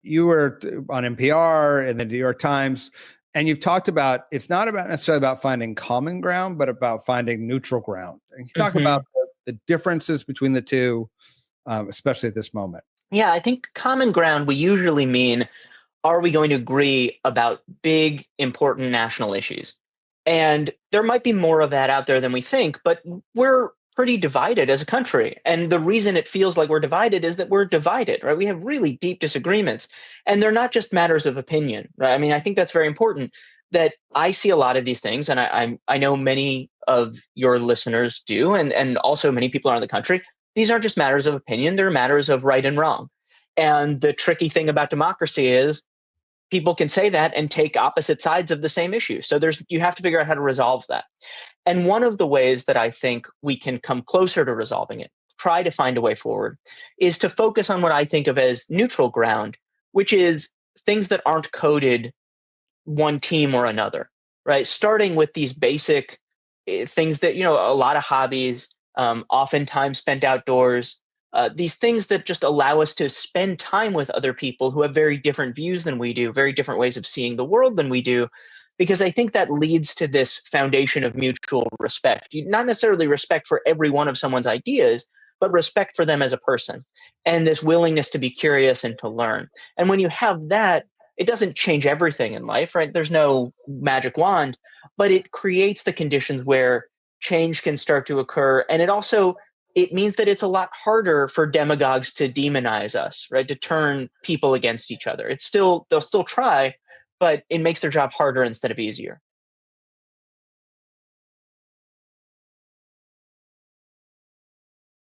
you were on NPR and the New York Times, and you've talked about it's not about necessarily about finding common ground, but about finding neutral ground. And you talk about Hmm. the differences between the two, especially at this moment. Yeah, I think common ground, we usually mean, are we going to agree about big, important national issues? And there might be more of that out there than we think, but we're pretty divided as a country. And the reason it feels like we're divided is that we're divided, right? We have really deep disagreements, and they're not just matters of opinion, right? I mean, I think that's very important that I see a lot of these things, and I know many of your listeners do, and also many people around the country. These aren't just matters of opinion, they're matters of right and wrong. And the tricky thing about democracy is people can say that and take opposite sides of the same issue. So you have to figure out how to resolve that. And one of the ways that I think we can come closer to resolving it, try to find a way forward, is to focus on what I think of as neutral ground, which is things that aren't coded one team or another, right? Starting with these basic things that, a lot of hobbies, oftentimes spent outdoors, these things that just allow us to spend time with other people who have very different views than we do, very different ways of seeing the world than we do, because I think that leads to this foundation of mutual respect. Not necessarily respect for every one of someone's ideas, but respect for them as a person, and this willingness to be curious and to learn. And when you have that, it doesn't change everything in life, right? There's no magic wand, but it creates the conditions where change can start to occur. And it means that it's a lot harder for demagogues to demonize us, right? To turn people against each other. They'll still try, but it makes their job harder instead of easier.